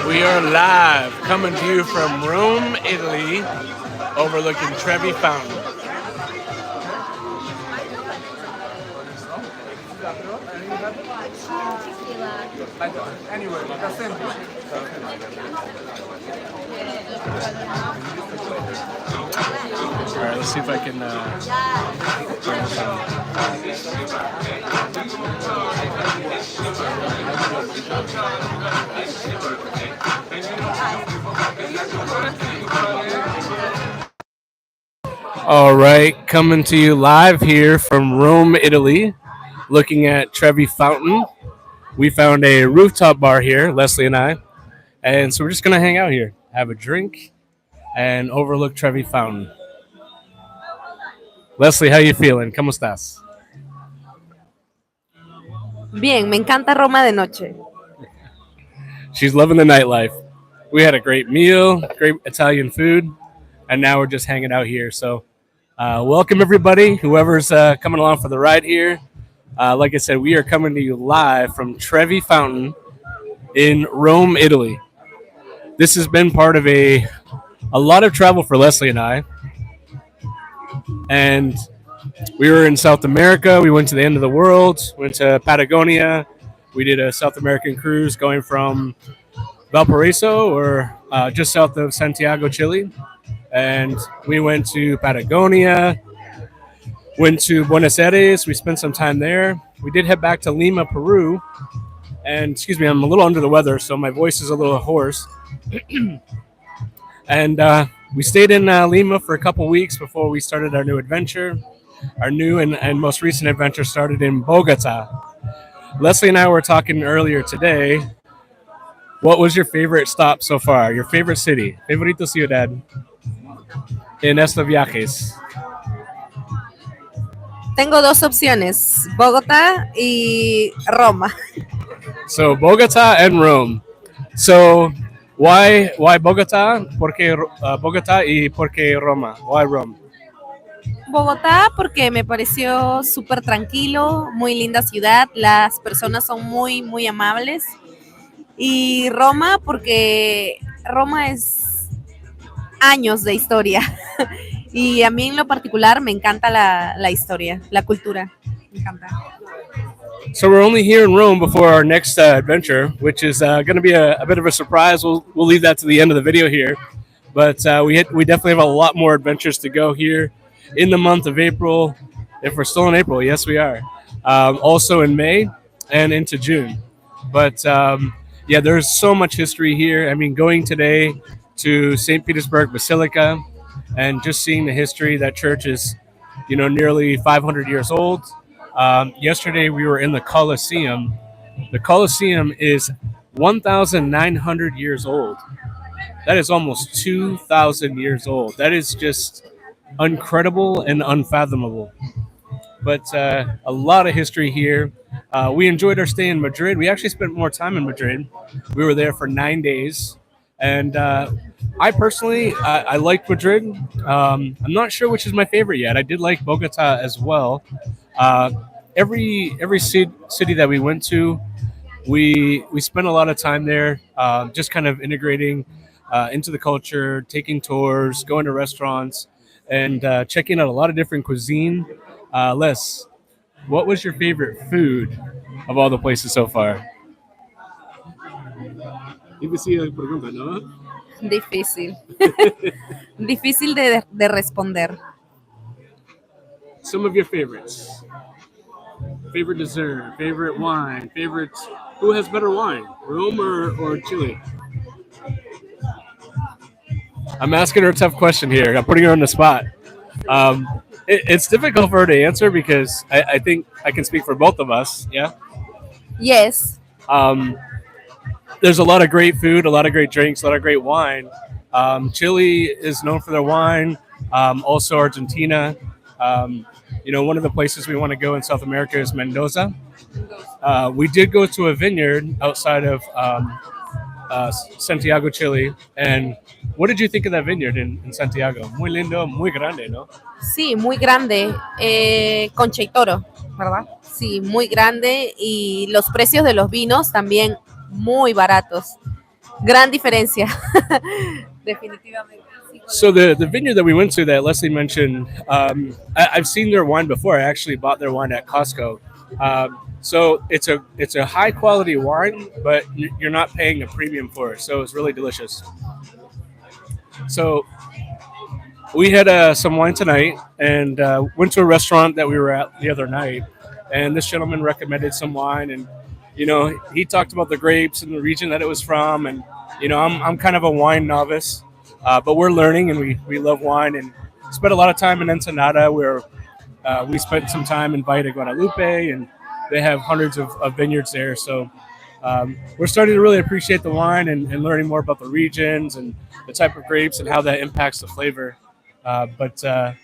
We are live, coming to you from Rome, Italy, overlooking Trevi Fountain. All right, let's see if I can turn this on. All right, coming to you live here from Rome, Italy, looking at Trevi Fountain. We found a rooftop bar here, Leslie and I, and so we're just gonna hang out here, have a drink, and overlook Trevi Fountain. Leslie, how you feeling? ¿Cómo estás? Bien, me encanta Roma de noche. She's loving the nightlife. We had a great meal, great Italian food, and now we're just hanging out here. So welcome, everybody, whoever's coming along for the ride here. Like I said, we are coming to you live from Trevi Fountain in Rome, Italy. This has been part of a lot of travel for Leslie and I. And we were in South America. We went to the end of the world, went to Patagonia. We did a South American cruise going from Valparaiso, or just south of Santiago, Chile. And we went to Patagonia, went to Buenos Aires. We spent some time there. We did head back to Lima, Peru. And excuse me, I'm a little under the weather, so my voice is a little hoarse. And we stayed in Lima for a couple weeks before we started our new adventure. Our new and most recent adventure started in Bogota. Leslie and I were talking earlier today. What was your favorite stop so far? Your favorite city? Favorito ciudad en estos viajes? Tengo dos opciones, Bogotá y Roma. So Bogota and Rome. So why Bogota? Porque Bogota y porque Roma. Why Rome? Bogotá porque me pareció súper tranquilo, muy linda ciudad, las personas son muy, muy amables. Y Roma porque Roma es años de historia. Y a mí en lo particular me encanta la historia, la cultura. Me encanta. So we're only here in Rome before our next adventure, which is going to be a bit of a surprise. We'll leave that to the end of the video here. But we definitely have a lot more adventures to go here in the month of April. If we're still in April, yes, we are. Also in May and into June. But yeah, there's so much history here. I mean, going today to St. Petersburg Basilica and just seeing the history. That church is, nearly 500 years old. Yesterday we were in the Colosseum. The Colosseum is 1,900 years old. That is almost 2,000 years old. That is just incredible and unfathomable. But a lot of history here. We enjoyed our stay in Madrid. We actually spent more time in Madrid. We were there for 9 days. And I personally, I liked Madrid. I'm not sure which is my favorite yet. I did like Bogota as well. Every city that we went to, we spent a lot of time there, just kind of integrating into the culture, taking tours, going to restaurants, and checking out a lot of different cuisine. Les, what was your favorite food of all the places so far? Difícil pregunta, ¿no? Difícil. Difícil de responder. Some of your favorites. Favorite dessert, favorite wine, who has better wine, Rome or Chile? I'm asking her a tough question here. I'm putting her on the spot. It's difficult for her to answer because I think I can speak for both of us. Yeah. Yes. there's a lot of great food, a lot of great drinks, a lot of great wine. Chile is known for their wine. Also Argentina. Um, one of the places we want to go in South America is Mendoza. We did go to a vineyard outside of Santiago, Chile. And what did you think of that vineyard in Santiago? Muy lindo, muy grande, ¿no? Sí, muy grande, Concha y Toro, ¿verdad? Sí, muy grande y los precios de los vinos también muy baratos. Gran diferencia, definitivamente. Sí, So the vineyard that we went to that Leslie mentioned, I've seen their wine before. I actually bought their wine at Costco. So it's a high quality wine, but you're not paying a premium for it. So it's really delicious. So we had some wine tonight and went to a restaurant that we were at the other night, and this gentleman recommended some wine, and he talked about the grapes and the region that it was from, and I'm kind of a wine novice, but we're learning, and we love wine, and spent a lot of time in Ensenada where we spent some time in Vida Guadalupe, and they have hundreds of vineyards there. So we're starting to really appreciate the wine and learning more about the regions and the type of grapes and how that impacts the flavor. But the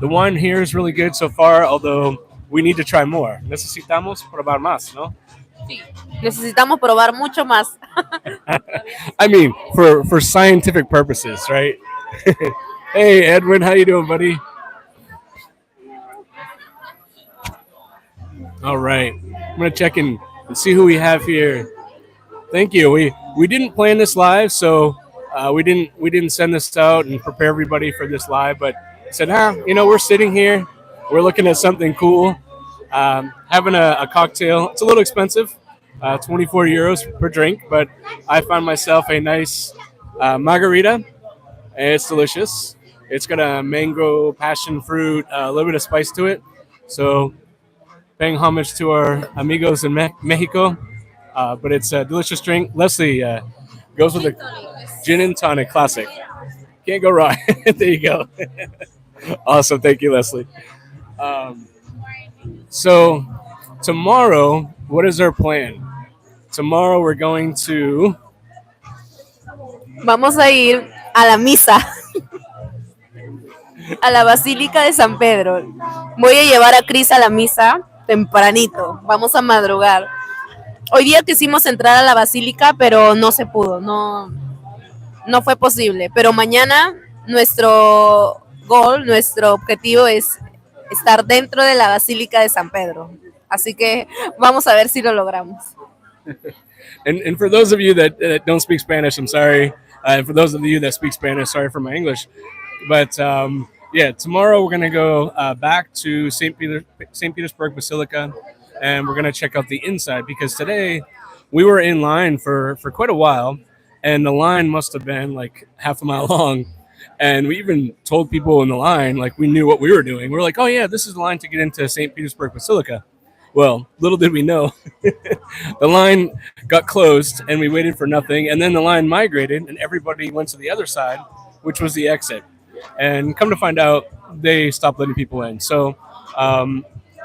wine here is really good so far, although we need to try more. Necesitamos probar más, ¿no? sí. Necesitamos probar mucho más. I mean, for scientific purposes, right? Hey, Edwin, how you doing, buddy? All right, I'm gonna check in and see who we have here. Thank you. We didn't plan this live, so we didn't send this out and prepare everybody for this live. But I said, we're sitting here, we're looking at something cool, having a cocktail. It's a little expensive, 24 euros per drink, but I found myself a nice margarita, and it's delicious. It's got a mango, passion fruit, a little bit of spice to it. So paying homage to our amigos in Mexico. But it's a delicious drink. Leslie goes with a gin and tonic classic. Can't go wrong. There you go. Awesome. Thank you, Leslie. Um, so tomorrow, what is our plan? Tomorrow we're going to. Vamos a ir a la misa, a la Basílica de San Pedro. Voy a llevar a Cris a la misa tempranito. Vamos a madrugar. Hoy día quisimos entrar a la basílica, pero no se pudo, no fue posible. Pero mañana nuestro goal, nuestro objetivo es estar dentro de la Basílica de San Pedro. Así que vamos a ver si lo logramos. And for those of you that don't speak Spanish, I'm sorry. And for those of you that speak Spanish, sorry for my English. But yeah, tomorrow we're going to go back to St. Petersburg Basilica, and we're going to check out the inside, because today we were in line for quite a while, and the line must have been like half a mile long. And we even told people in the line, like, we knew what we were doing. We're like, oh, yeah, this is the line to get into St. Petersburg Basilica. Well, little did we know, the line got closed and we waited for nothing. And then the line migrated and everybody went to the other side, which was the exit. And come to find out, they stopped letting people in. So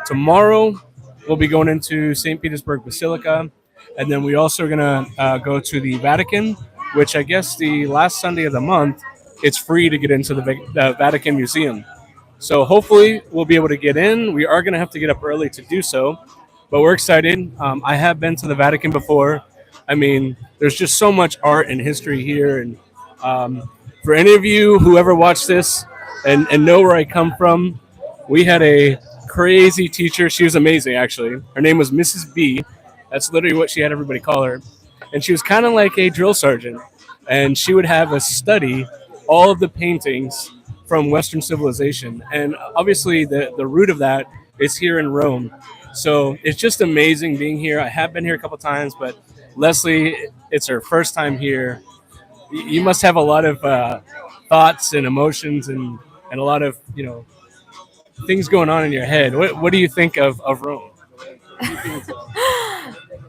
tomorrow we'll be going into St. Petersburg Basilica. And then we also are going to go to the Vatican, which I guess the last Sunday of the month, it's free to get into the Vatican Museum. So hopefully we'll be able to get in. We are going to have to get up early to do so, but we're excited. I have been to the Vatican before. I mean, there's just so much art and history here. And for any of you who ever watched this and know where I come from, we had a crazy teacher. She was amazing, actually. Her name was Mrs. B. That's literally what she had everybody call her. And she was kind of like a drill sergeant. And she would have us study all of the paintings from Western civilization. And obviously the root of that is here in Rome. So it's just amazing being here. I have been here a couple times, but Leslie, it's her first time here. You must have a lot of thoughts and emotions and a lot of, things going on in your head. What do you think of Rome?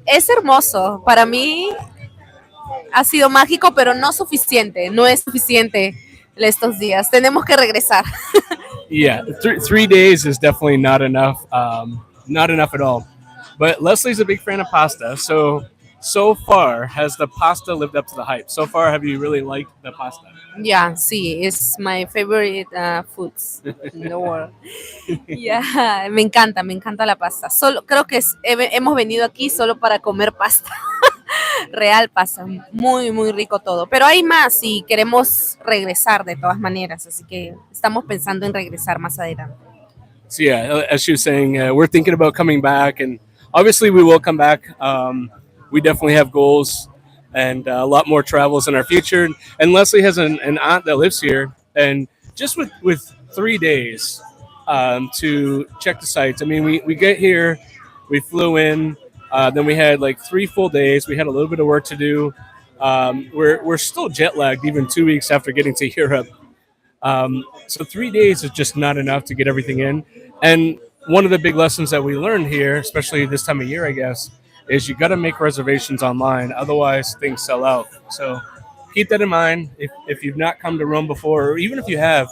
Es hermoso. Para mí ha sido mágico, pero no suficiente. No es suficiente estos días. Tenemos que regresar. Yeah, 3 days is definitely not enough. Not enough at all. But Leslie's a big fan of pasta, so so far, has the pasta lived up to the hype? So far, have you really liked the pasta? Yeah, sí, it's my favorite foods in the world. Yeah, me encanta la pasta. Solo creo que hemos venido aquí solo para comer pasta. Real pasta, muy muy rico todo. Pero hay más y queremos regresar de todas maneras, así que estamos pensando en regresar más adelante. So yeah, as she was saying, we're thinking about coming back, and obviously we will come back. We definitely have goals and a lot more travels in our future. And Leslie has an aunt that lives here, and just with 3 days to check the sites. I mean, we get here, we flew in, then we had like 3 full days. We had a little bit of work to do. We're still jet lagged even 2 weeks after getting to Europe. So 3 days is just not enough to get everything in. And one of the big lessons that we learned here, especially this time of year, I guess, is you got to make reservations online. Otherwise, things sell out. So keep that in mind. If you've not come to Rome before, or even if you have,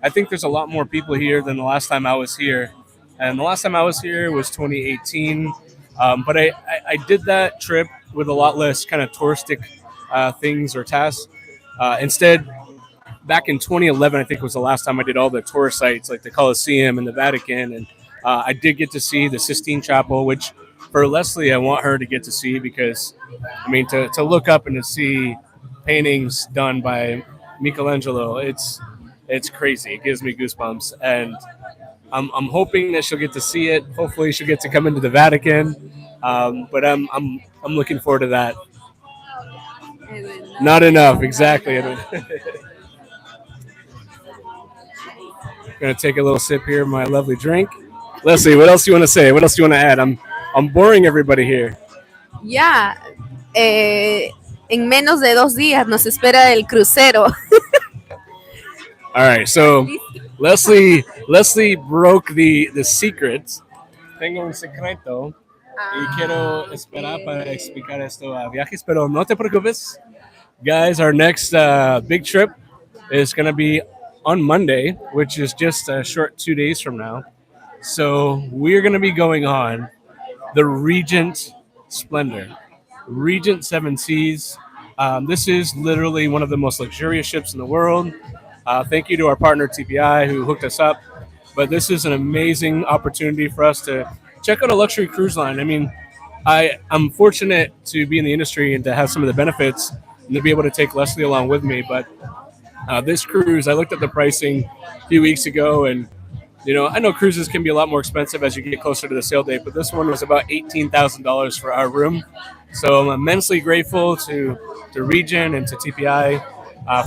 I think there's a lot more people here than the last time I was here. And the last time I was here was 2018. But I did that trip with a lot less kind of touristic things or tasks. Instead, back in 2011, I think was the last time I did all the tourist sites like the Colosseum and the Vatican, and I did get to see the Sistine Chapel, which for Leslie I want her to get to see because, I mean, to look up and to see paintings done by Michelangelo, it's crazy. It gives me goosebumps, and I'm hoping that she'll get to see it. Hopefully, she'll get to come into the Vatican, but I'm looking forward to that. Not enough, exactly. Gonna take a little sip here of my lovely drink. Leslie, what else do you want to say? What else do you want to add? I'm boring everybody here. Ya, en menos de 2 días nos espera el crucero. All right, so Leslie broke the secret. Tengo un secreto y quiero esperar para explicar esto a viajes, pero no te preocupes, guys. Our next big trip is gonna be on Monday, which is just a short 2 days from now. So we're going to be going on the Regent Splendor, Regent Seven Seas. This is literally one of the most luxurious ships in the world. Thank you to our partner TPI who hooked us up. But this is an amazing opportunity for us to check out a luxury cruise line. I mean, I'm fortunate to be in the industry and to have some of the benefits and to be able to take Leslie along with me. But this cruise, I looked at the pricing a few weeks ago, and I know cruises can be a lot more expensive as you get closer to the sail date, but this one was about $18,000 for our room. So I'm immensely grateful to Regent and to TPI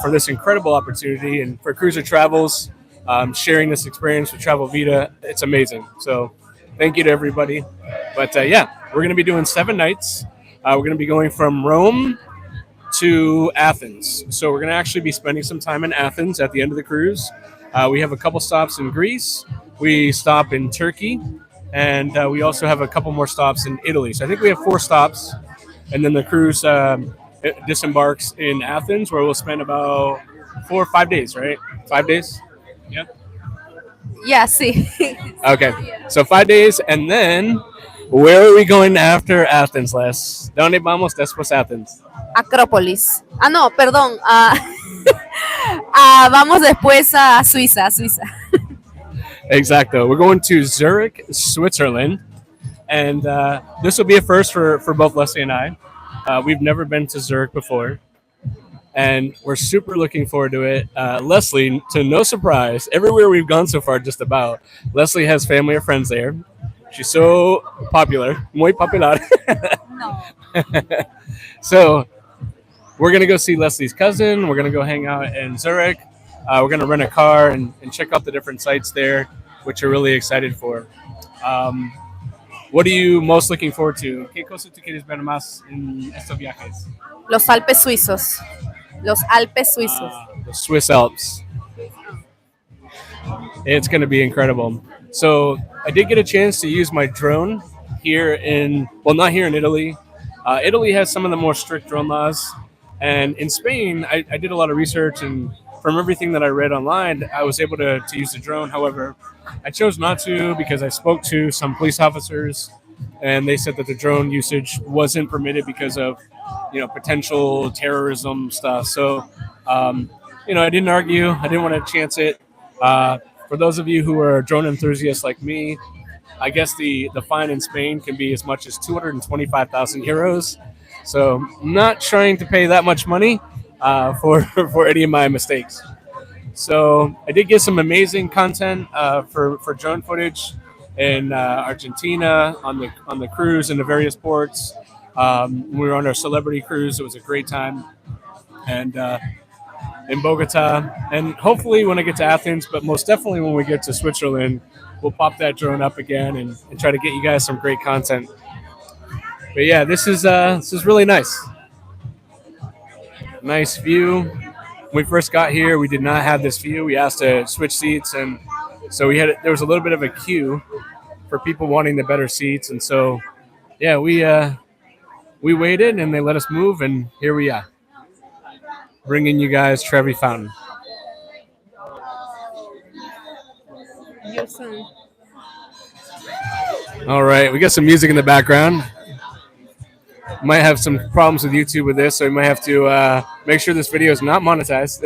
for this incredible opportunity, and for Cruiser Travels sharing this experience with Travel Vida. It's amazing. So thank you to everybody. But yeah, we're going to be doing 7 nights. We're going to be going from Rome to Athens. So we're going to actually be spending some time in Athens at the end of the cruise. We have a couple stops in Greece. We stop in Turkey. And we also have a couple more stops in Italy. So I think we have 4 stops. And then the cruise disembarks in Athens, where we'll spend about 4 or 5 days, right? 5 days? Yeah. Yeah, sí. Okay. So 5 days. And then where are we going after Athens, Les? ¿Dónde vamos después Athens? Acrópolis. Ah, no, perdón. Vamos después a Suiza, Suiza. Exactly. We're going to Zurich, Switzerland. And this will be a first for both Leslie and I. We've never been to Zurich before. And we're super looking forward to it. Leslie, to no surprise, everywhere we've gone so far, just about, Leslie has family or friends there. She's so popular. Muy popular. No. So we're going to go see Leslie's cousin. We're going to go hang out in Zurich. We're going to rent a car and check out the different sites there, which we're really excited for. What are you most looking forward to? ¿Qué cosa tú quieres ver más en estos viajes? Los Alpes suizos. Los Alpes suizos. The Swiss Alps. It's going to be incredible. So I did get a chance to use my drone here not here in Italy. Italy has some of the more strict drone laws. And in Spain, I did a lot of research, and from everything that I read online, I was able to use the drone. However, I chose not to because I spoke to some police officers and they said that the drone usage wasn't permitted because of potential terrorism stuff. So I didn't argue. I didn't want to chance it. For those of you who are drone enthusiasts like me, I guess the fine in Spain can be as much as 225,000 euros. So I'm not trying to pay that much money for for any of my mistakes. So I did get some amazing content for drone footage in Argentina on the cruise and the various ports. We were on our celebrity cruise. It was a great time, and in Bogota, and hopefully when I get to Athens, but most definitely when we get to Switzerland, we'll pop that drone up again and try to get you guys some great content. But yeah, this is really nice. Nice view. When we first got here, we did not have this view. We asked to switch seats, and so there was a little bit of a queue for people wanting the better seats, and so yeah, we waited and they let us move, and here we are, bringing you guys Trevi Fountain. All right, we got some music in the background. Might have some problems with YouTube with this, so we might have to make sure this video is not monetized.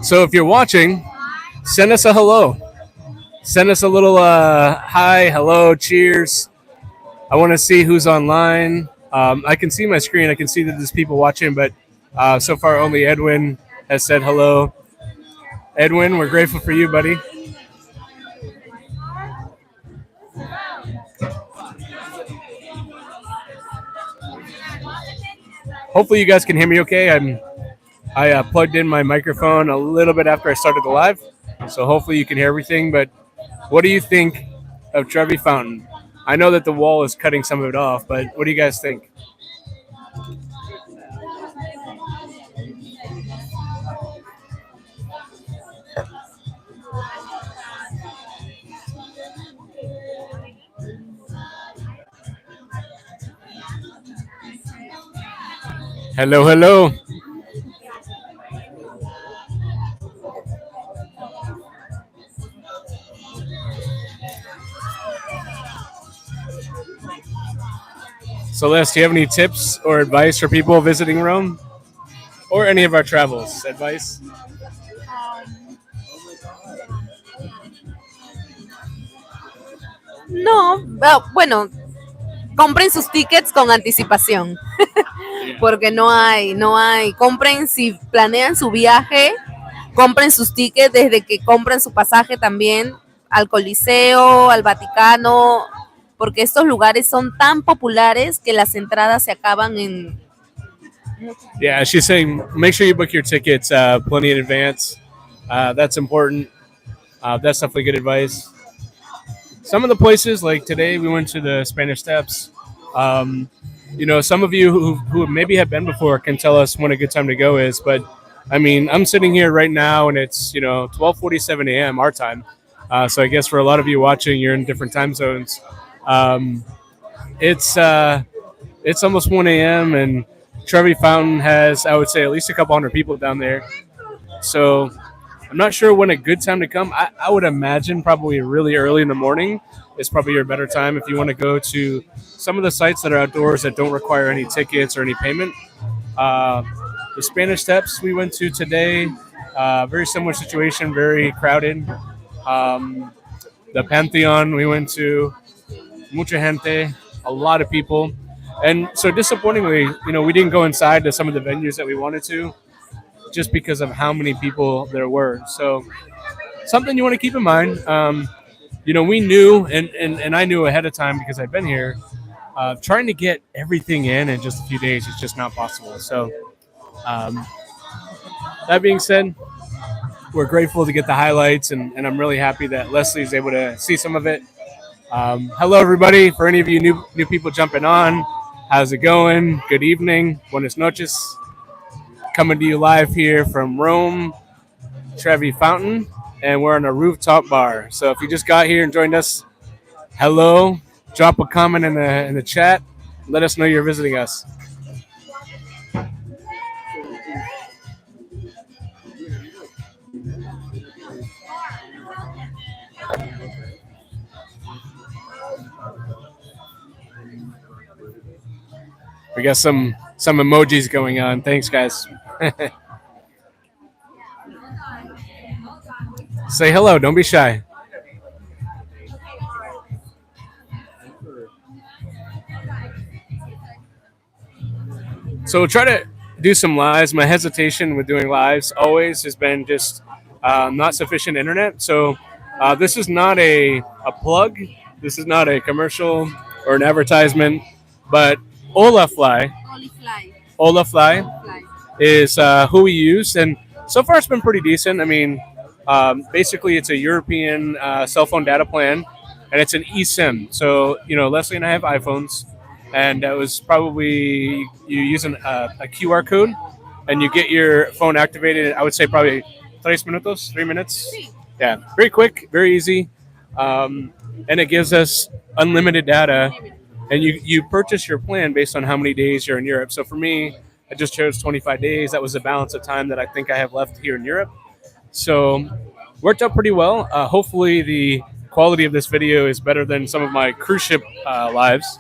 So if you're watching, send us a hello. Send us a little hi, hello, cheers. I want to see who's online. I can see my screen. I can see that there's people watching, but so far only Edwin has said hello. Edwin, we're grateful for you, buddy. Hopefully you guys can hear me okay. I plugged in my microphone a little bit after I started the live, so hopefully you can hear everything. But what do you think of Trevi Fountain? I know that the wall is cutting some of it off, but what do you guys think? Hello, hello. Celeste, do you have any tips or advice for people visiting Rome? Or any of our travels? Advice? No, bueno, compren sus tickets con anticipación, porque no hay, compren si planean su viaje, compren sus tickets desde que compren su pasaje también al Coliseo, al Vaticano, porque estos lugares son tan populares que las entradas se acaban en... Yeah, she's saying make sure you book your tickets plenty in advance. That's important. That's definitely good advice. Some of the places, like today, we went to the Spanish Steps. Some of you who maybe have been before can tell us when a good time to go is. But I mean, I'm sitting here right now, and it's 12:47 a.m. our time. So I guess for a lot of you watching, you're in different time zones. It's almost 1 a.m. and Trevi Fountain has, I would say, at least a couple hundred people down there. So I'm not sure when a good time to come. I would imagine probably really early in the morning is probably your better time if you want to go to some of the sites that are outdoors that don't require any tickets or any payment. The Spanish Steps we went to today, very similar situation, very crowded. The Pantheon we went to, mucha gente, a lot of people. And so disappointingly, we didn't go inside to some of the venues that we wanted to just because of how many people there were. So something you want to keep in mind. We knew, and I knew ahead of time because I've been here, trying to get everything in just a few days is just not possible. So that being said, we're grateful to get the highlights, and I'm really happy that Leslie's able to see some of it. Hello, everybody. For any of you new people jumping on, how's it going? Good evening. Buenas noches. Coming to you live here from Rome, Trevi Fountain. and we're on a rooftop bar. So if you just got here and joined us, hello. Drop a comment in the chat. Let us know you're visiting us. We got some emojis going on. Thanks, guys. Say hello. Don't be shy. So we'll try to do some lives. My hesitation with doing lives always has been just not sufficient internet. So this is not a plug. This is not a commercial or an advertisement. But Olafly, Olifly. Olafly Olifly. is who we use, and so far it's been pretty decent. I mean, basically it's a European cell phone data plan, and it's an eSIM. So Leslie and I have iPhones, and it was probably you use a QR code, and you get your phone activated. I would say probably 3 minutes. Sí. Yeah, very quick, very easy, and it gives us unlimited data. And you purchase your plan based on how many days you're in Europe. So for me, I just chose 25 days. That was the balance of time that I think I have left here in Europe. So worked out pretty well. Hopefully the quality of this video is better than some of my cruise ship lives.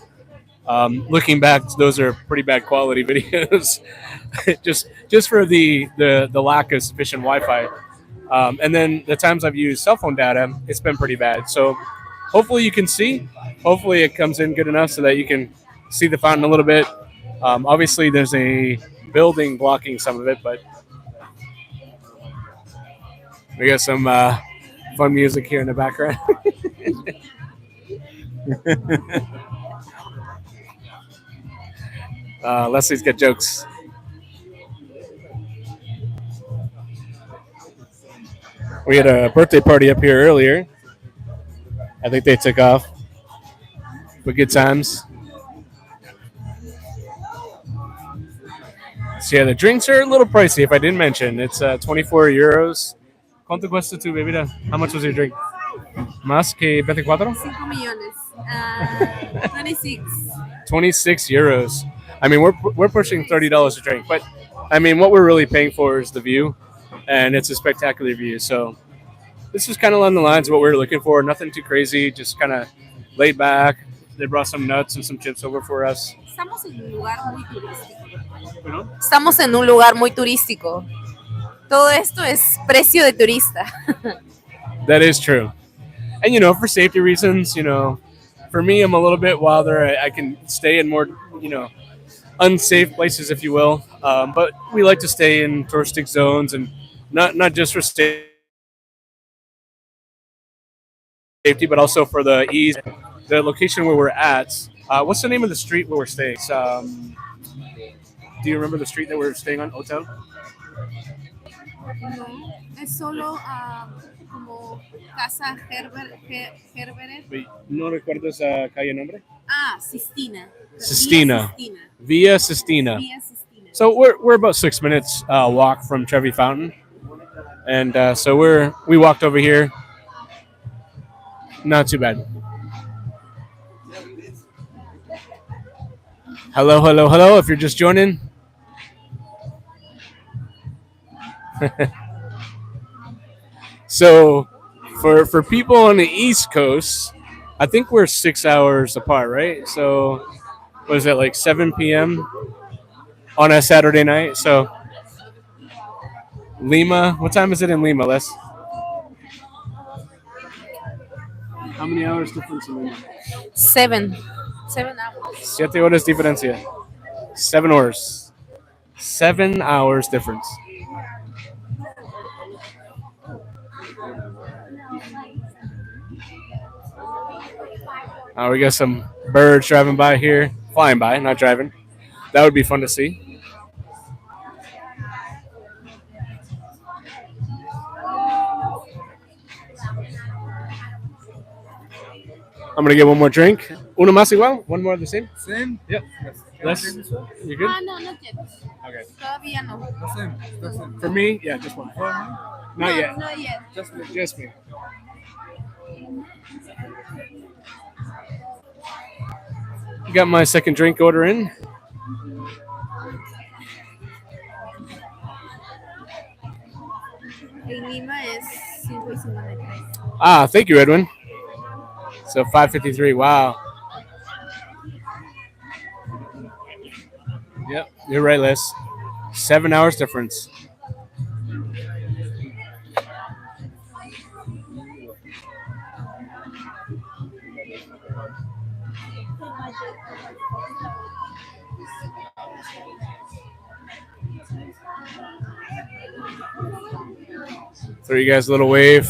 Looking back, those are pretty bad quality videos, just for the lack of sufficient Wi-Fi. And then the times I've used cell phone data, it's been pretty bad. So hopefully you can see. Hopefully it comes in good enough so that you can see the fountain a little bit. Obviously, there's a building blocking some of it, but we got some fun music here in the background. Leslie's got jokes. We had a birthday party up here earlier. I think they took off. But good times. So yeah, the drinks are a little pricey. If I didn't mention, it's 24 euros. ¿Cuánto cuesta tu bebida? How much was your drink? Más que 24? 5 millones. 26. 26 euros. I mean, we're pushing $30 a drink, but I mean, what we're really paying for is the view, and it's a spectacular view. So this is kind of along the lines of what we were looking for. Nothing too crazy, just kind of laid back. They brought some nuts and some chips over for us. Estamos en un lugar muy turístico. Estamos en un lugar muy turístico. Todo esto es precio de turista. That is true. And, for safety reasons, for me, I'm a little bit wilder. I can stay in more, unsafe places, if you will. But we like to stay in touristic zones, and not just for safety, but also for the ease. The location where we're at. What's the name of the street where we're staying? Do you remember the street that we're staying on? Hotel? No, es solo como Casa Herberet. ¿No recuerdas calle nombre? Sistina. Sistina. Via Via Sistina. Via Sistina. So we're about 6 minutes walk from Trevi Fountain, and so we walked over here. Not too bad. Hello, hello, hello. If you're just joining. So for people on the East Coast, I think we're 6 hours apart, right? So what is it, like 7 p.m. on a Saturday night? So Lima, what time is it in Lima, Les? How many hours difference in Lima? 7 hours. 7 horas diferencia. 7 hours. 7 hours difference. We got some birds driving by here. Flying by, not driving. That would be fun to see. I'm gonna get one more drink. Uno más igual? One more of the same? Same? Yep. Less? You good? No, not yet. Okay. Todavía no. The same. The same. For me, yeah, just one. Not yet. Not yet. Just me. Got my second drink order in. En Lima es 5:53. Ah, thank you, Edwin. So 5:53. Wow. Yep, you're right, Les. 7 hours difference. Throw you guys a little wave.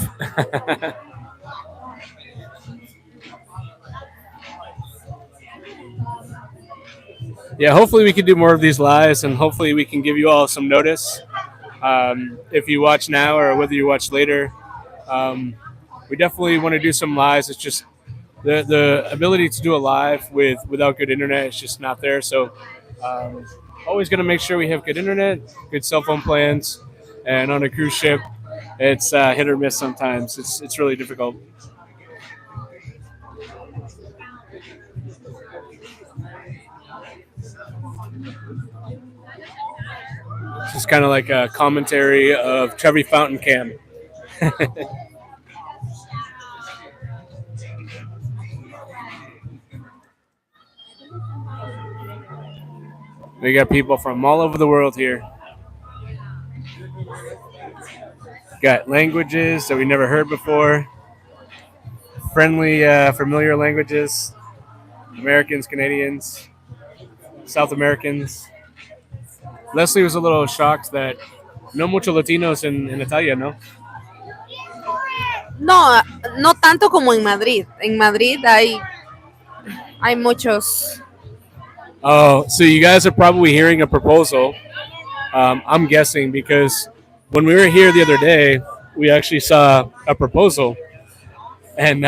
Yeah, hopefully we can do more of these lives, and hopefully we can give you all some notice. If you watch now or whether you watch later, we definitely want to do some lives. It's just the ability to do a live without good internet is just not there. So always going to make sure we have good internet, good cell phone plans, and on a cruise ship, it's hit or miss sometimes. It's really difficult. It's kind of like a commentary of Trevi Fountain Cam. We got people from all over the world here. Got languages that we never heard before. Friendly, familiar languages. Americans, Canadians, South Americans. Leslie was a little shocked that no mucho Latinos in Italia, no? No, no tanto como en Madrid. En Madrid hay muchos. Oh, so you guys are probably hearing a proposal. I'm guessing because when we were here the other day, we actually saw a proposal, and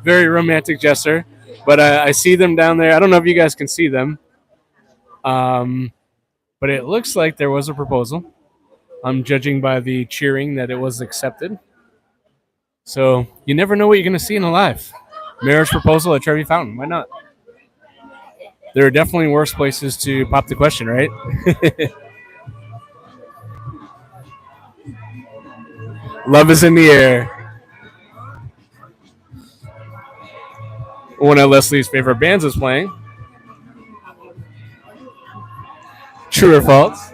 very romantic gesture. But I see them down there. I don't know if you guys can see them, but it looks like there was a proposal. I'm judging by the cheering that it was accepted. So you never know what you're going to see in a live marriage proposal at Trevi Fountain. Why not? There are definitely worse places to pop the question, right? Love is in the air. One of Leslie's favorite bands is playing. True or false?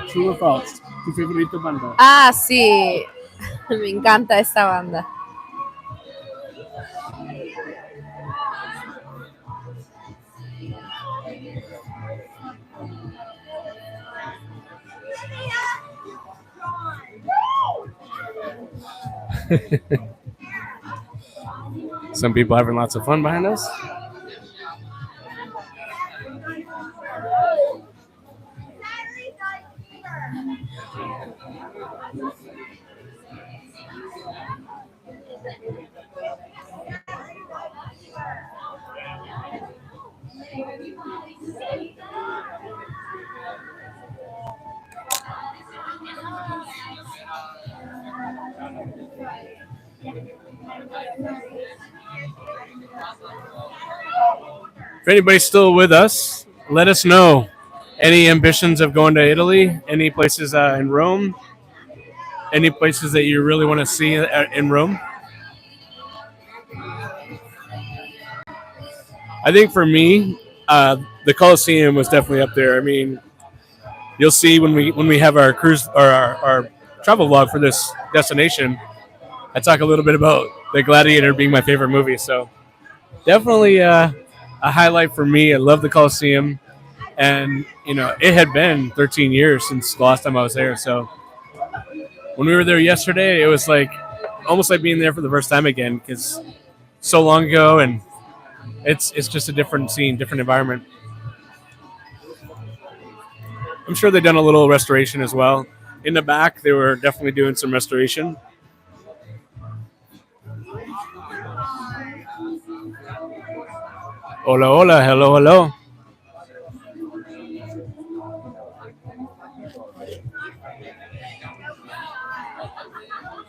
True or false? Tu favorito banda? Ah, sí. Me encanta esta banda. Some people having lots of fun behind us. If anybody's still with us, let us know. Any ambitions of going to Italy? Any places in Rome? Any places that you really want to see in Rome? I think for me, the Colosseum was definitely up there. I mean, you'll see when we have our cruise or our travel vlog for this destination, I talk a little bit about The Gladiator being my favorite movie. So definitely a highlight for me. I love the Colosseum, and it had been 13 years since the last time I was there. So when we were there yesterday, it was like almost like being there for the first time again because so long ago, and it's just a different scene, different environment. I'm sure they've done a little restoration as well. In the back, they were definitely doing some restoration. Hola, hola, hello, hello.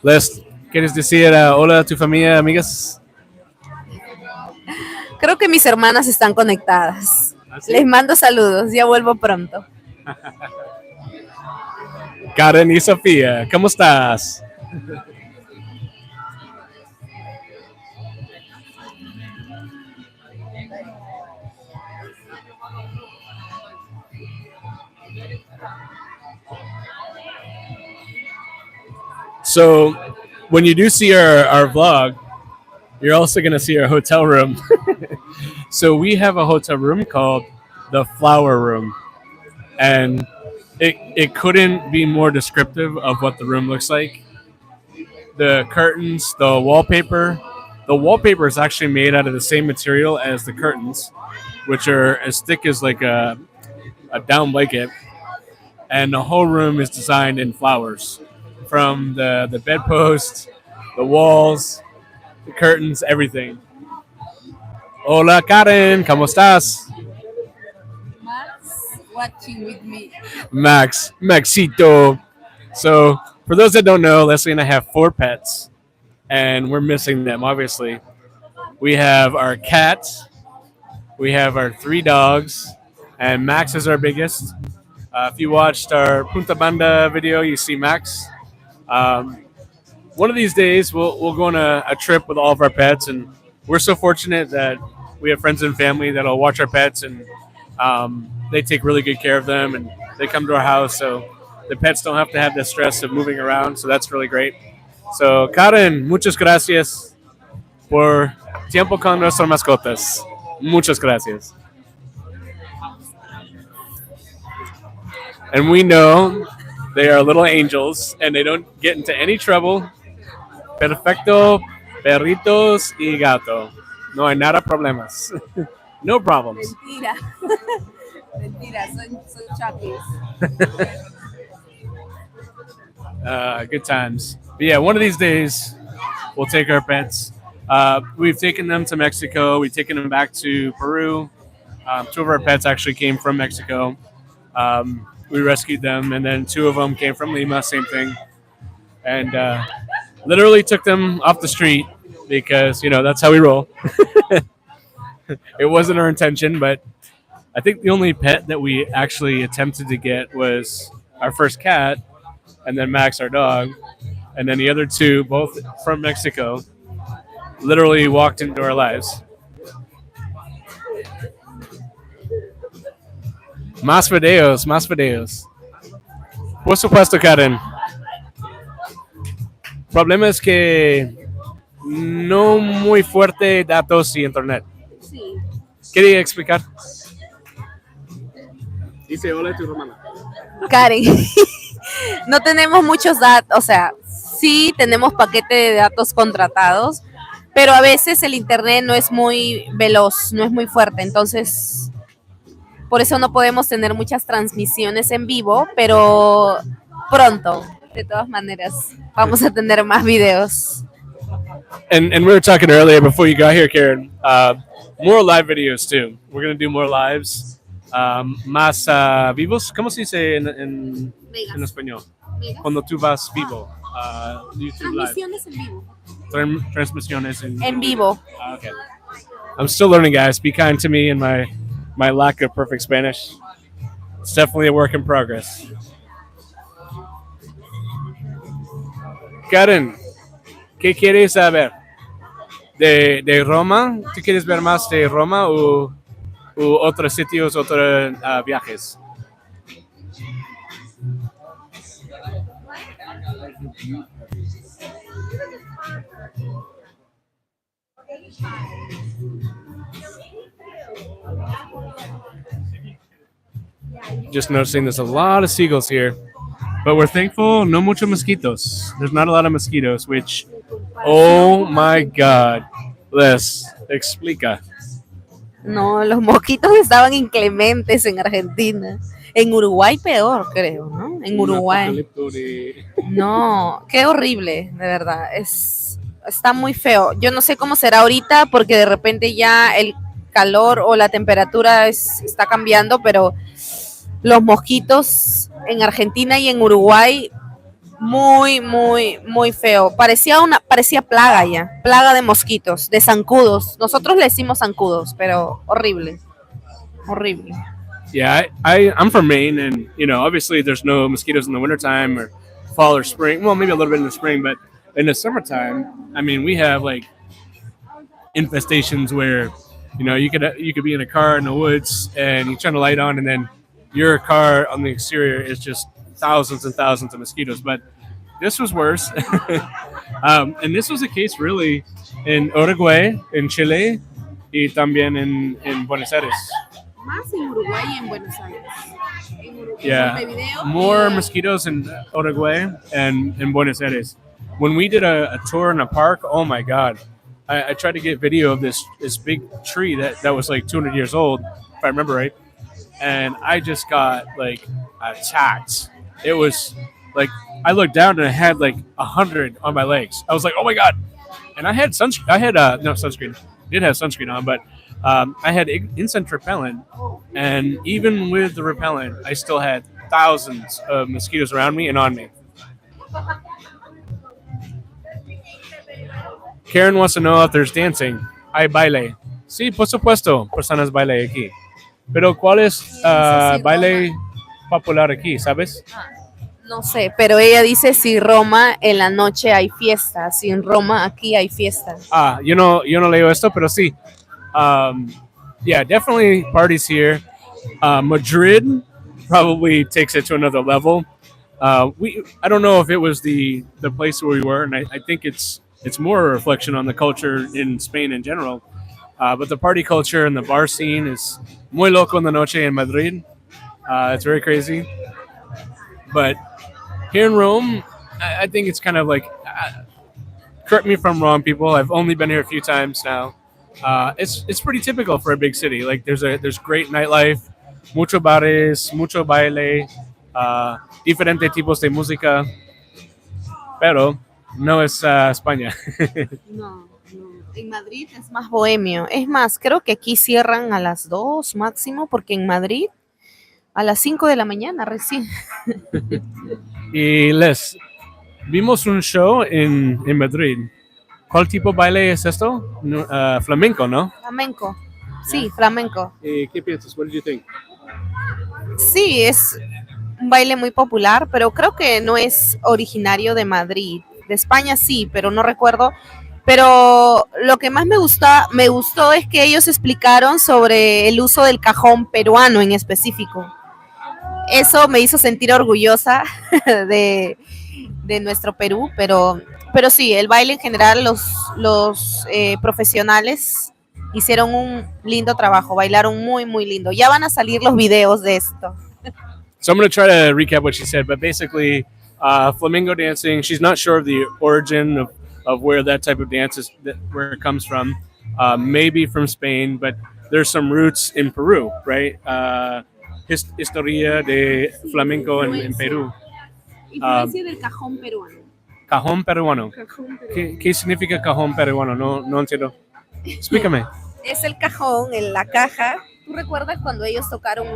Les, ¿quieres decir hola a tu familia, amigas? Creo que mis hermanas están conectadas. ¿Ah, sí? Les mando saludos, ya vuelvo pronto. Karen y Sofía, ¿cómo estás? So, when you do see our vlog, you're also going to see our hotel room. So, we have a hotel room called the Flower Room. And it couldn't be more descriptive of what the room looks like. The curtains, the wallpaper. The wallpaper is actually made out of the same material as the curtains, which are as thick as like a down blanket. And the whole room is designed in flowers, from the bedpost, the walls, the curtains, everything. Hola Karen, ¿cómo estás? Max watching with me. Maxito. So, for those that don't know, Leslie and I have 4 pets, and we're missing them, obviously. We have our cat, we have our 3 dogs, and Max is our biggest. If you watched our Punta Banda video, you see Max. Um, one of these days, we'll go on a trip with all of our pets, and we're so fortunate that we have friends and family that'll watch our pets, and they take really good care of them, and they come to our house, so the pets don't have to have the stress of moving around. So that's really great. So Karen, muchas gracias por tiempo con nuestras mascotas. Muchas gracias. And we know they are little angels, and they don't get into any trouble. Perfecto, perritos y gato. No hay nada problemas. No problems. Mentira. Mentira, son chockies. Good times. But yeah, one of these days we'll take our pets. We've taken them to Mexico. We've taken them back to Peru. 2 of our pets actually came from Mexico. We rescued them, and then 2 of them came from Lima, same thing. And literally took them off the street because, that's how we roll. It wasn't our intention, but I think the only pet that we actually attempted to get was our first cat, and then Max, our dog, and then the other 2, both from Mexico, literally walked into our lives. Más videos, más videos. Por supuesto, Karen. El problema es que no muy fuerte datos y internet. Sí. Quería explicar. Dice hola tu hermana. Karen, no tenemos muchos datos, o sea, sí tenemos paquete de datos contratados, pero a veces el internet no es muy veloz, no es muy fuerte, entonces por eso no podemos tener muchas transmisiones en vivo, pero pronto, de todas maneras, vamos a tener más videos. And we were talking earlier before you got here, Karen. More live videos too. We're gonna do more lives. Más vivos. ¿Cómo se dice en español? Cuando tú vas vivo. YouTube live. Transmisiones en vivo. Transmisiones En vivo. Okay. I'm still learning, guys. Be kind to me and my lack of perfect Spanish. It's definitely a work in progress. Karen, ¿qué quieres saber? ¿De Roma? ¿Tú quieres ver más de Roma o otros sitios, otros viajes? Just noticing there's a lot of seagulls here. But we're thankful, no mucho mosquitos. There's not a lot of mosquitos, which, oh my God. Les, explica. No, los mosquitos estaban inclementes en Argentina. En Uruguay peor, creo, ¿no? En Uruguay. No, qué horrible, de verdad. Está muy feo. Yo no sé cómo será ahorita porque de repente ya calor o la temperatura está cambiando, pero los mosquitos en Argentina y en Uruguay muy, muy, muy feo. Parecía plaga ya, plaga de mosquitos, de zancudos. Nosotros le decimos zancudos, pero horrible, horrible. Yeah, I'm from Maine, and obviously there's no mosquitoes in the wintertime or fall or spring. Well, maybe a little bit in the spring, but in the summertime, I mean, we have like infestations where you could be in a car in the woods and you turn the light on, and then your car on the exterior is just thousands and thousands of mosquitoes. But this was worse, and this was the case really in Uruguay, in Chile, y también en Buenos Aires. Más en Uruguay y en Buenos Aires. Yeah, more mosquitoes in Uruguay and in Buenos Aires. When we did a tour in a park, oh my god! I tried to get video of this big tree that was like 200 years old, if I remember right, and I just got like attacked. It was like I looked down and I had like 100 on my legs. I was like, oh my god! And I had sunscreen. I had no sunscreen. I did have sunscreen on, but I had insect repellent, and even with the repellent, I still had thousands of mosquitoes around me and on me. Karen wants to know if there's dancing. Hay baile. Sí, por supuesto, personas baile aquí. Pero ¿cuál es baile popular aquí, sabes? No sé, pero ella dice si Roma en la noche hay fiesta, si en Roma aquí hay fiesta. Yo no leo esto, pero sí. Yeah, definitely parties here. Madrid probably takes it to another level. I don't know if it was the place where we were, and I think it's more a reflection on the culture in Spain in general. But the party culture and the bar scene is muy loco en la noche in Madrid. It's very crazy. But here in Rome, I think it's kind of like, correct me if I'm wrong, people. I've only been here a few times now. It's pretty typical for a big city. Like there's great nightlife, mucho bares, mucho baile, diferentes tipos de música. Pero no es España. No, en Madrid es más bohemio. Es más, creo que aquí cierran a las 2 máximo, porque en Madrid a las 5 de la mañana recién. Y vimos un show en Madrid. ¿Cuál tipo de baile es esto? Flamenco, ¿no? Flamenco. Sí, flamenco. ¿Qué piensas? What did you think? Sí, es un baile muy popular, pero creo que no es originario de Madrid. De España sí, pero no recuerdo. Pero lo que más me gustó es que ellos explicaron sobre el uso del cajón peruano en específico. Eso me hizo sentir orgullosa de nuestro Perú, pero sí, el baile en general, los profesionales hicieron un lindo trabajo, bailaron muy, muy lindo. Ya van a salir los videos de esto. So I'm going to try to recap what she said, but basically, flamenco dancing, she's not sure of the origin of where that type of dance is, where it comes from. Maybe from Spain, but there's some roots in Peru, right? Historia de flamenco en Perú. Influencia del cajón peruano. Cajón peruano. ¿Qué significa cajón peruano? No entiendo. Explícame. Es el cajón, en la caja. ¿Tú recuerdas cuando ellos tocaron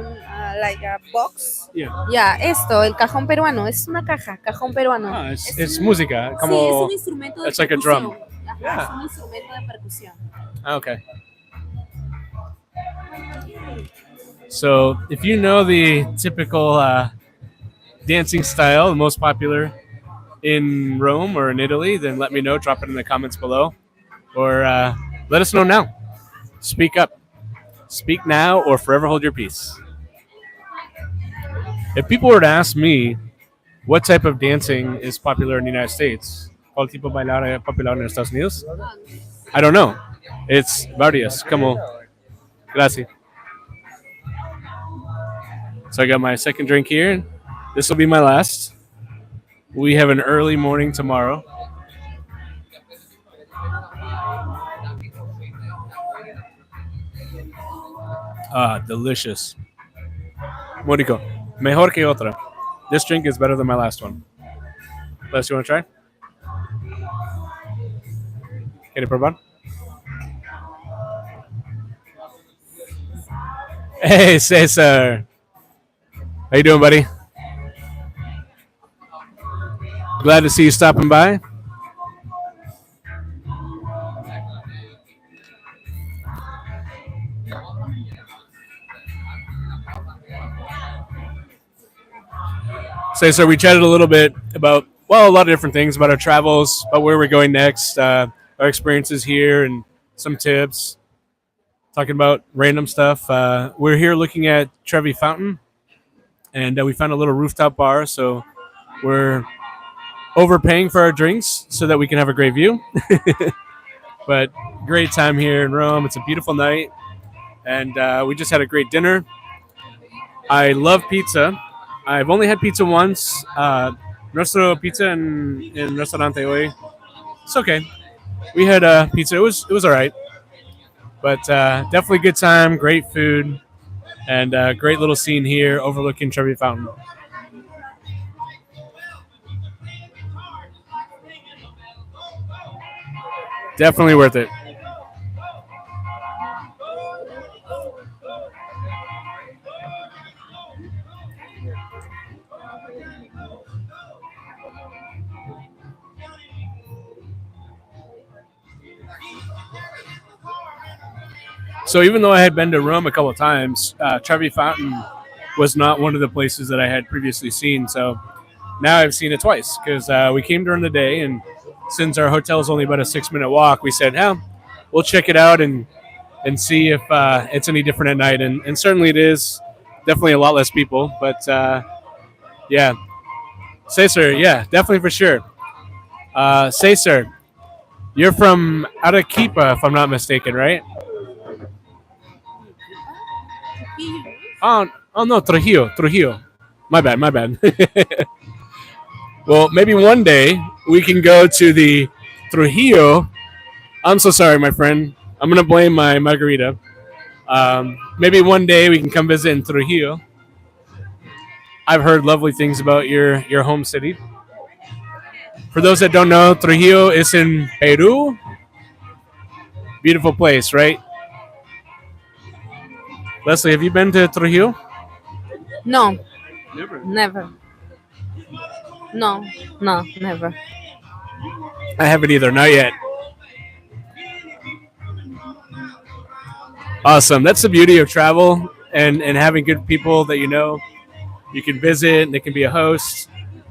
like a box? Ya, esto, el cajón peruano, es una caja, cajón peruano. Es música, como... Sí, es un instrumento de percusión. Like a drum. Ajá, es un instrumento de percusión. Okay. So, if you know the typical dancing style, the most popular in Rome or in Italy, then let me know. Drop it in the comments below. Or let us know now. Speak up. Speak now or forever hold your peace. If people were to ask me what type of dancing is popular in the United States, ¿cuál tipo de bailar es popular en Estados Unidos? I don't know. It's various. Como, gracias. So I got my second drink here. This will be my last. We have an early morning tomorrow. Delicious. Muy rico. Mejor que otra. This drink is better than my last one. Les, you want to try? ¿Quiere probar? Hey, Cesar. How you doing, buddy? Glad to see you stopping by. Cesar, we chatted a little bit about, well, a lot of different things about our travels, about where we're going next, our experiences here, and some tips. Talking about random stuff. We're here looking at Trevi Fountain, and we found a little rooftop bar, so we're overpaying for our drinks so that we can have a great view. But great time here in Rome. It's a beautiful night, and we just had a great dinner. I love pizza. I've only had pizza once. Nuestro pizza in restaurante hoy. It's okay. We had pizza. It was all right, but definitely good time. Great food, and great little scene here overlooking Trevi Fountain. Definitely worth it. So even though I had been to Rome a couple of times, Trevi Fountain was not one of the places that I had previously seen. So now I've seen it twice because we came during the day, and since our hotel is only about a 6 minute walk, we said, "Yeah, we'll check it out and see if it's any different at night." And certainly it is. Definitely a lot less people, but yeah, Cesar, yeah, definitely for sure. Cesar, you're from Arequipa, if I'm not mistaken, right? Oh no, Trujillo, Trujillo. My bad, my bad. Well, maybe one day we can go to the Trujillo. I'm so sorry, my friend. I'm gonna blame my margarita. Maybe one day we can come visit in Trujillo. I've heard lovely things about your home city. For those that don't know, Trujillo is in Peru. Beautiful place, right? Leslie, have you been to Trujillo? No, Never. never. No, no, never. I haven't either, not yet. Awesome. That's the beauty of travel and having good people that you know. You can visit and they can be a host.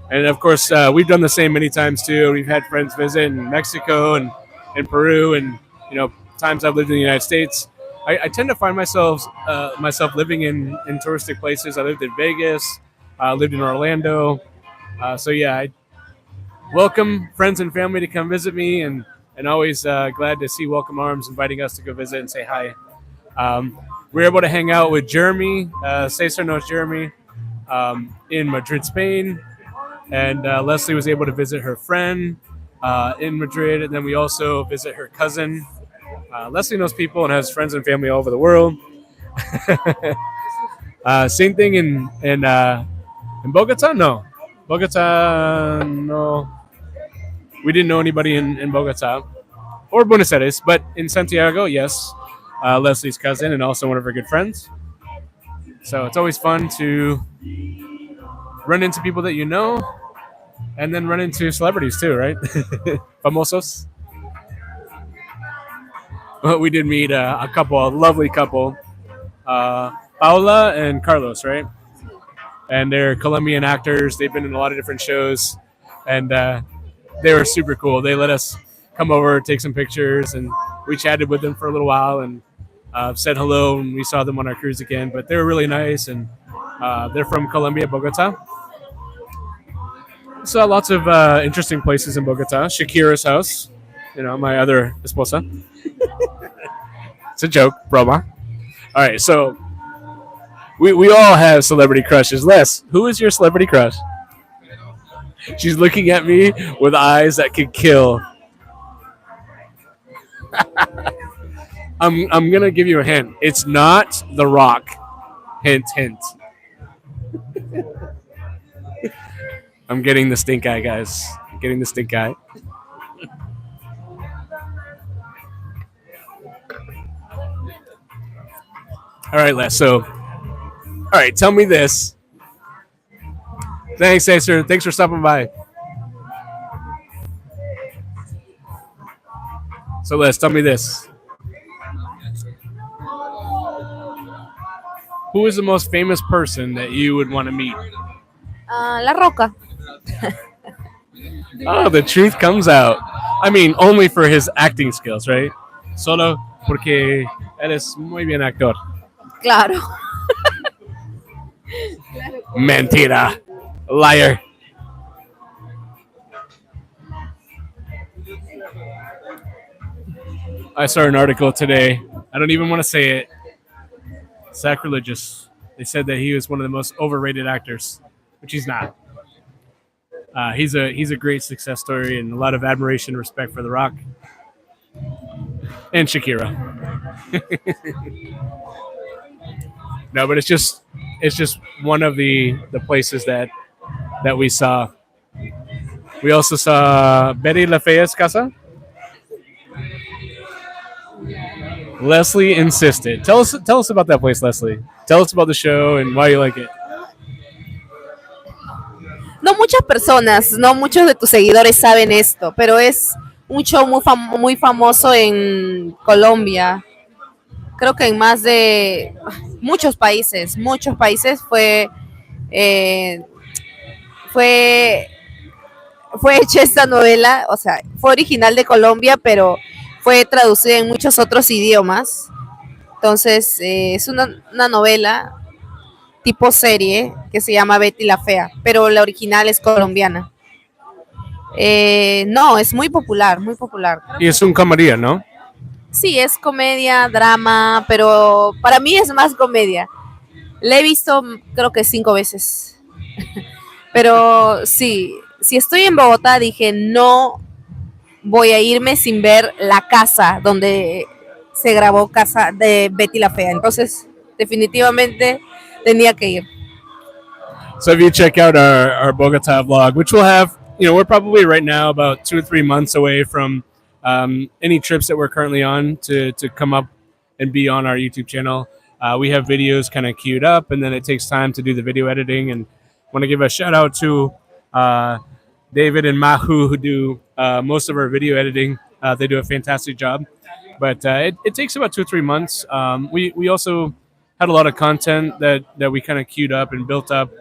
And of course, we've done the same many times too. We've had friends visit in Mexico and in Peru, and times I've lived in the United States. I tend to find myself living in touristic places. I lived in Vegas, lived in Orlando. So yeah, I welcome friends and family to come visit me, and always glad to see Welcome Arms inviting us to go visit and say hi. We were able to hang out with Jeremy. Cesar knows Jeremy in Madrid, Spain, and Leslie was able to visit her friend in Madrid, and then we also visit her cousin. Leslie knows people and has friends and family all over the world. Same thing in Bogota. No, Bogota. No, we didn't know anybody in Bogota or Buenos Aires, but in Santiago, yes, Leslie's cousin and also one of her good friends. So it's always fun to run into people that you know, and then run into celebrities too, right? Famosos. But we did meet a couple, a lovely couple, Paula and Carlos, right? And they're Colombian actors. They've been in a lot of different shows, and they were super cool. They let us come over, take some pictures, and we chatted with them for a little while and said hello. And we saw them on our cruise again. But they were really nice, and they're from Colombia, Bogota. Saw lots of interesting places in Bogota. Shakira's house, my other esposa. It's a joke, broma. All right, so we all have celebrity crushes. Les, who is your celebrity crush? She's looking at me with eyes that could kill. I'm gonna give you a hint. It's not The Rock. Hint, hint. I'm getting the stink eye, guys. I'm getting the stink eye. All right, Les. So All right, tell me this. Thanks, Acer. Thanks for stopping by. So, Les, tell me this. Who is the most famous person that you would want to meet? La Roca. Oh, the truth comes out. I mean, only for his acting skills, right? Solo porque eres muy bien actor. Claro. Mentira. Liar. I saw an article today. I don't even want to say it. Sacrilegious. They said that he was one of the most overrated actors, which he's not. He's a great success story and a lot of admiration and respect for The Rock and Shakira. No, but it's just one of the places that we saw. We also saw Betty LaFayette's casa. Leslie insisted. Tell us about that place, Leslie. Tell us about the show and why you like it. No muchas personas, no muchos de tus seguidores saben esto, pero es un show muy famoso en Colombia. Creo que en más de muchos países eh, fue fue hecha esta novela, o sea, fue original de Colombia, pero fue traducida en muchos otros idiomas. Entonces, es una novela tipo serie que se llama Betty la Fea, pero la original es colombiana. No, es muy popular, muy popular. Y es un comedia, ¿no? Sí, es comedia, drama, pero para mí es más comedia. La he visto creo que 5 veces. Pero sí, si estoy en Bogotá, dije, no voy a irme sin ver la casa donde se grabó Casa de Betty la Fea. Entonces, definitivamente tenía que ir. So if you check out our Bogota vlog, which we'll have, we're probably right now about 2 or 3 months away from any trips that we're currently on to come up and be on our YouTube channel. We have videos kind of queued up, and then it takes time to do the video editing. And I want to give a shout out to David and Mahu, who do most of our video editing. They do a fantastic job. But it takes about 2 or 3 months. We also had a lot of content that we kind of queued up and built up.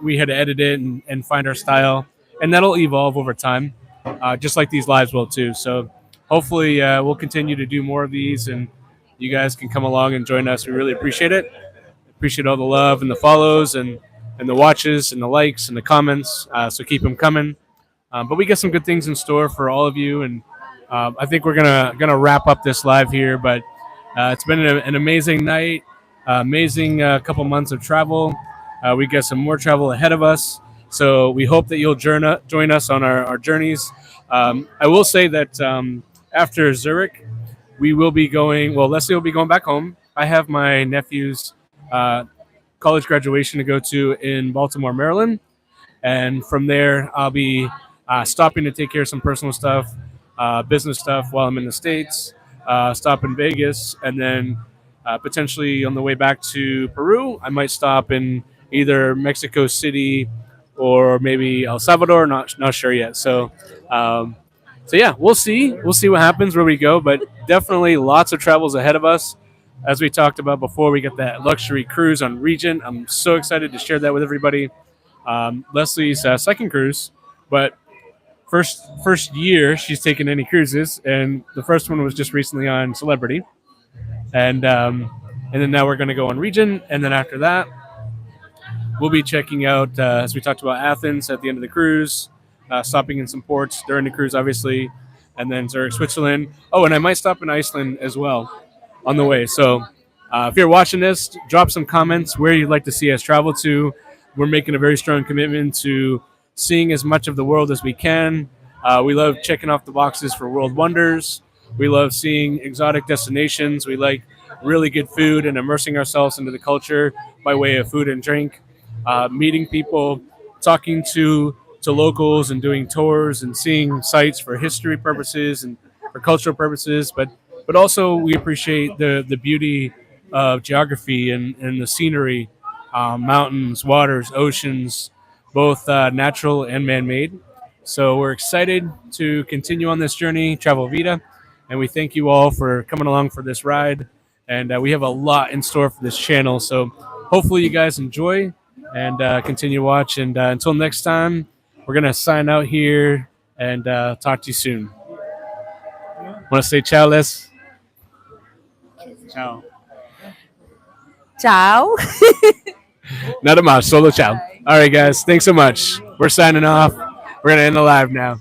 We had to edit it and find our style, and that'll evolve over time, just like these lives will too. So hopefully we'll continue to do more of these, and you guys can come along and join us. We really appreciate it. Appreciate all the love and the follows and the watches and the likes and the comments. So keep them coming. But we got some good things in store for all of you, and I think we're gonna wrap up this live here. But it's been an amazing night, amazing couple months of travel. We got some more travel ahead of us, so we hope that you'll join us on our journeys. I will say that after Zurich, we will be going. Well, Leslie will be going back home. I have my nephew's college graduation to go to in Baltimore, Maryland, and from there I'll be stopping to take care of some personal stuff, business stuff while I'm in the States. Stop in Vegas, and then potentially on the way back to Peru, I might stop in either Mexico City or maybe El Salvador. Not sure yet. So yeah, we'll see. We'll see what happens where we go, but definitely lots of travels ahead of us. As we talked about before, we got that luxury cruise on Regent. I'm so excited to share that with everybody. Leslie's second cruise, but first year she's taken any cruises, and the first one was just recently on Celebrity, and then now we're going to go on Regent, and then after that we'll be checking out, as we talked about, Athens at the end of the cruise, stopping in some ports during the cruise, obviously, and then Zurich, Switzerland. Oh, and I might stop in Iceland as well on the way. So if you're watching this, drop some comments where you'd like to see us travel to. We're making a very strong commitment to seeing as much of the world as we can. We love checking off the boxes for world wonders. We love seeing exotic destinations. We like really good food and immersing ourselves into the culture by way of food and drink. Meeting people, talking to locals, and doing tours and seeing sites for history purposes and for cultural purposes. But also we appreciate the beauty of geography and the scenery mountains, waters, oceans, both natural and man-made. So we're excited to continue on this journey, Travel Vida, and we thank you all for coming along for this ride. And we have a lot in store for this channel, so hopefully you guys enjoy and continue to watch. And until next time, we're gonna sign out here and talk to you soon. Want to say ciao, Les? Ciao. Chao. Nada más, solo ciao. All right, guys, thanks so much. We're signing off. We're gonna end the live now.